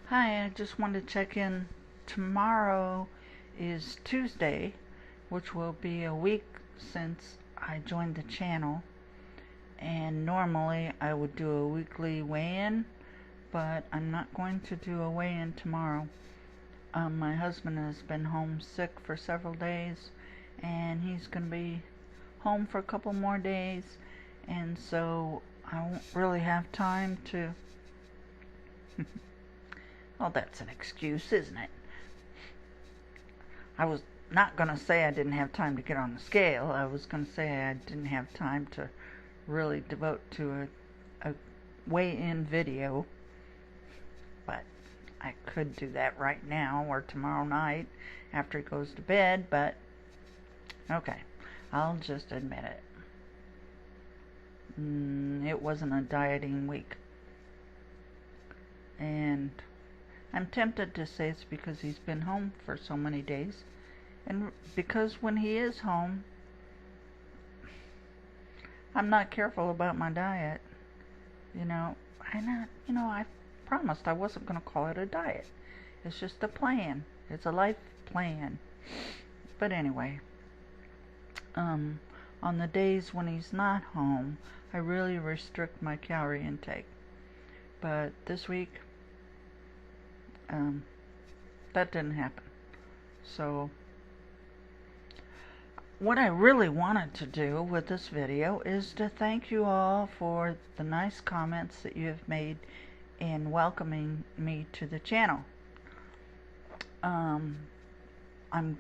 Hi, I just wanted to check in. Tomorrow is Tuesday, which will be a week since I joined the channel. And normally I would do a weekly weigh-in, but I'm not going to do a weigh-in tomorrow. My husband has been home sick for several days, and he's going to be home for a couple more days, and so I won't really have time to well, that's an excuse, isn't it? I was not going to say I didn't have time to get on the scale. I was going to say I didn't have time to really devote to a weigh-in video. But I could do that right now or tomorrow night after he goes to bed. But, okay, I'll just admit it. It wasn't a dieting week. And I'm tempted to say it's because he's been home for so many days, and because when he is home, I'm not careful about my diet. I promised I wasn't going to call it a diet. It's just a plan. It's a life plan. But anyway, on the days when he's not home, I really restrict my calorie intake. But this week, that didn't happen. So what I really wanted to do with this video is to thank you all for the nice comments that you have made in welcoming me to the channel. I'm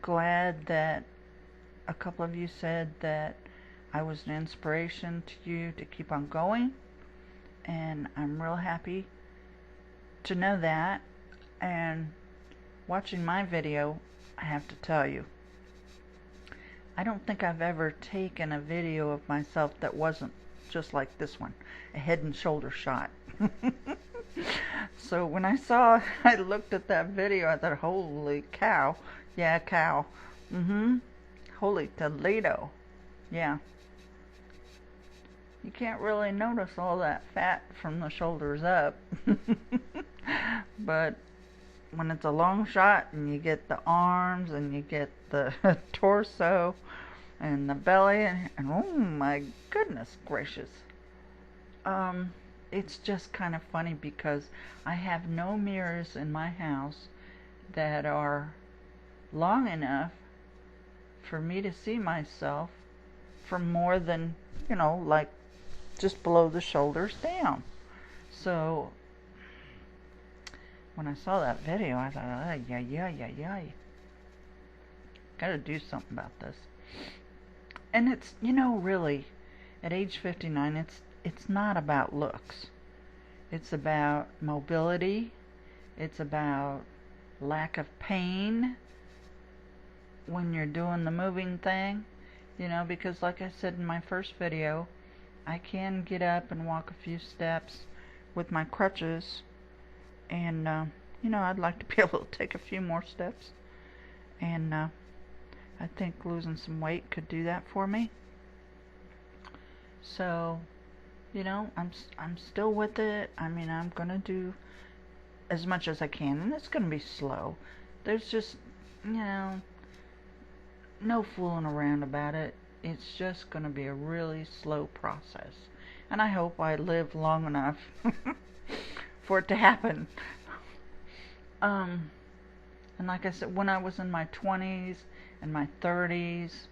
glad that a couple of you said that I was an inspiration to you to keep on going, and I'm real happy to know that. And watching my video, I have to tell you, I don't think I've ever taken a video of myself that wasn't just like this one, a head and shoulder shot. So when I looked at that video, I thought, holy cow. Yeah, cow. Holy Toledo. Yeah. You can't really notice all that fat from the shoulders up. But when it's a long shot and you get the arms and you get the torso and the belly and oh my goodness gracious, it's just kind of funny because I have no mirrors in my house that are long enough for me to see myself from more than, like just below the shoulders down. So when I saw that video, I thought, yeah. Gotta do something about this. And it's, really, at age 59, it's not about looks. It's about mobility. It's about lack of pain when you're doing the moving thing. Because like I said in my first video, I can get up and walk a few steps with my crutches. And, I'd like to be able to take a few more steps. And I think losing some weight could do that for me. So, I'm still with it. I mean, I'm going to do as much as I can. And it's going to be slow. There's just, no fooling around about it. It's just going to be a really slow process. And I hope I live long enough for it to happen. And like I said, when I was in my 20s and my 30s,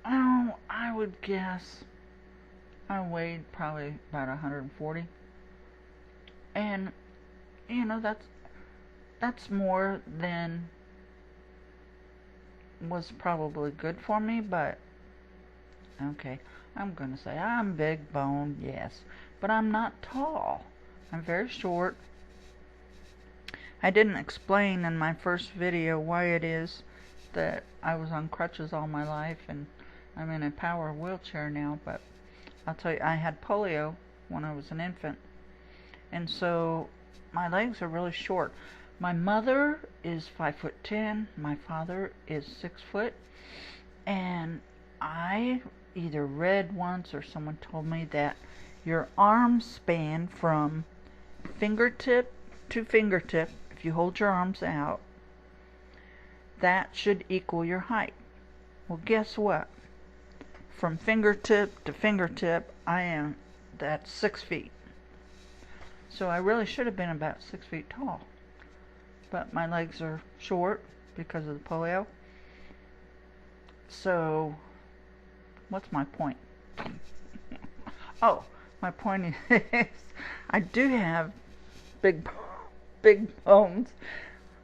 I would guess I weighed probably about 140. And, that's more than was probably good for me, but okay, I'm going to say I'm big boned, yes, but I'm not tall. I'm very short. I didn't explain in my first video why it is that I was on crutches all my life and I'm in a power wheelchair now, but I'll tell you, I had polio when I was an infant, and so my legs are really short. My mother is 5'10", my father is 6 foot, and I either read once or someone told me that your arms span from fingertip to fingertip, if you hold your arms out, that should equal your height. Well, guess what? From fingertip to fingertip, that's 6 feet. So I really should have been about 6 feet tall. But my legs are short because of the polio. So, what's my point? Oh, my point is, I do have big bones.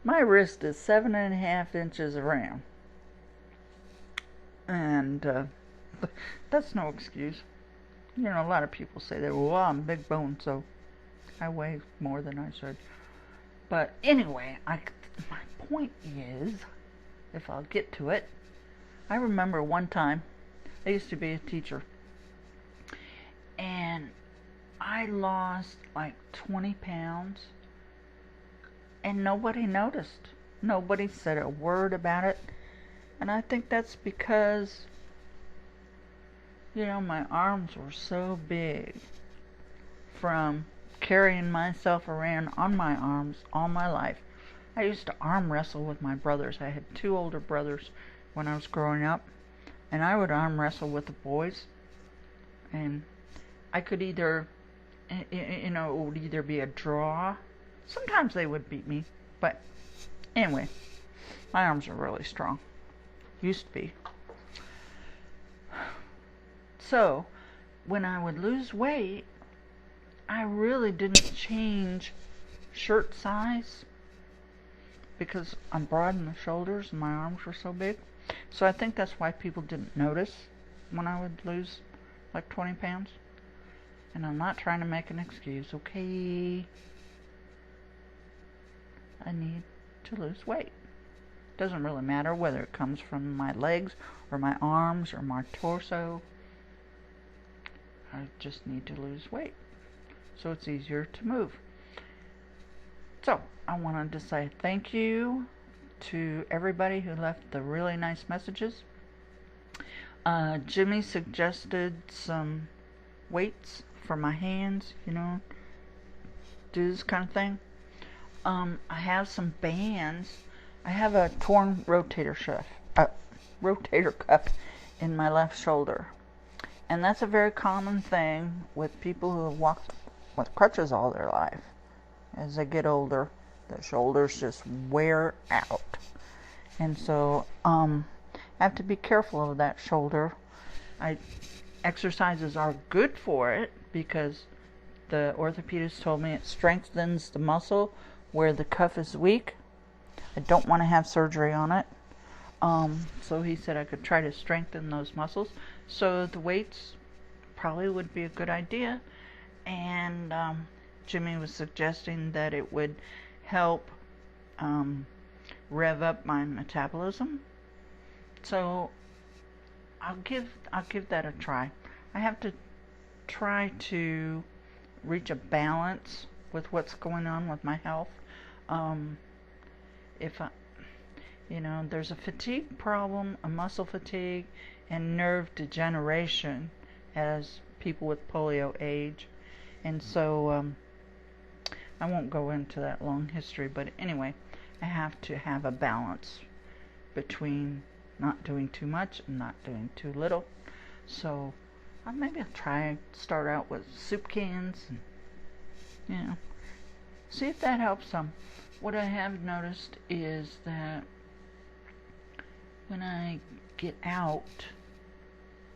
My wrist is 7.5 inches around. And that's no excuse. You know, a lot of people say that, well, I'm big bone, so I weigh more than I should. But anyway, my point is, if I'll get to it, I remember one time, I used to be a teacher, and I lost like 20 pounds, and nobody noticed. Nobody said a word about it. And I think that's because, you know, my arms were so big from carrying myself around on my arms all my life. I used to arm wrestle with my brothers. I had 2 older brothers when I was growing up, and I would arm wrestle with the boys, and I could either, you know, it would either be a draw. Sometimes they would beat me, but anyway, my arms are really strong. Used to be. So, when I would lose weight, I really didn't change shirt size because I'm broad in the shoulders and my arms were so big. So I think that's why people didn't notice when I would lose like 20 pounds. And I'm not trying to make an excuse, okay? I need to lose weight. Doesn't really matter whether it comes from my legs or my arms or my torso. I just need to lose weight so it's easier to move. So I wanted to say thank you to everybody who left the really nice messages. Jimmy suggested some weights for my hands, you know, do this kind of thing. I have some bands. I have a torn rotator cuff in my left shoulder. And that's a very common thing with people who have walked with crutches all their life. As they get older, the shoulders just wear out. And so I have to be careful of that shoulder. Exercises are good for it because the orthopedist told me it strengthens the muscle where the cuff is weak. I don't want to have surgery on it. So he said I could try to strengthen those muscles. So the weights probably would be a good idea. And Jimmy was suggesting that it would help rev up my metabolism. So I'll give that a try. I have to try to reach a balance with what's going on with my health. There's a fatigue problem, a muscle fatigue, and nerve degeneration as people with polio age. And so I won't go into that long history, but anyway, I have to have a balance between not doing too much and not doing too little. So maybe I'll start out with soup cans and, see if that helps some. What I have noticed is that when I get out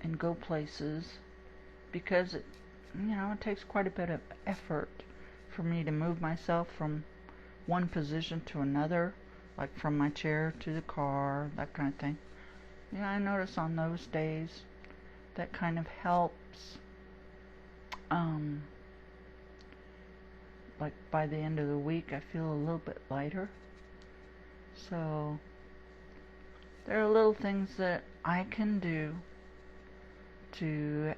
and go places, because it takes quite a bit of effort for me to move myself from one position to another, like from my chair to the car, that kind of thing. I notice on those days that kind of helps. Like by the end of the week, I feel a little bit lighter. So there are little things that I can do to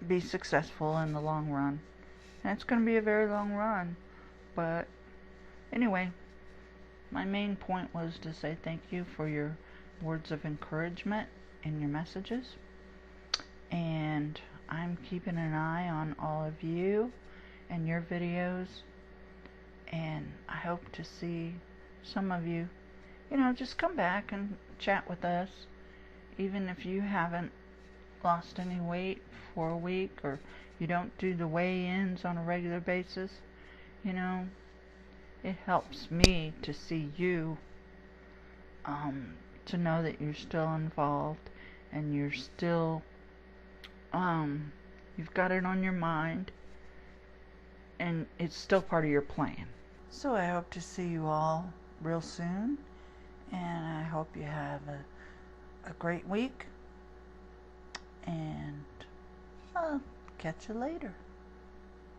be successful in the long run. And it's going to be a very long run. But anyway, my main point was to say thank you for your words of encouragement and your messages. And I'm keeping an eye on all of you and your videos. And I hope to see some of you, just come back and chat with us. Even if you haven't lost any weight for a week, or you don't do the weigh-ins on a regular basis, it helps me to see you, to know that you're still involved and you're still, you've got it on your mind and it's still part of your plan. So I hope to see you all real soon, and I hope you have a great week, and I'll catch you later.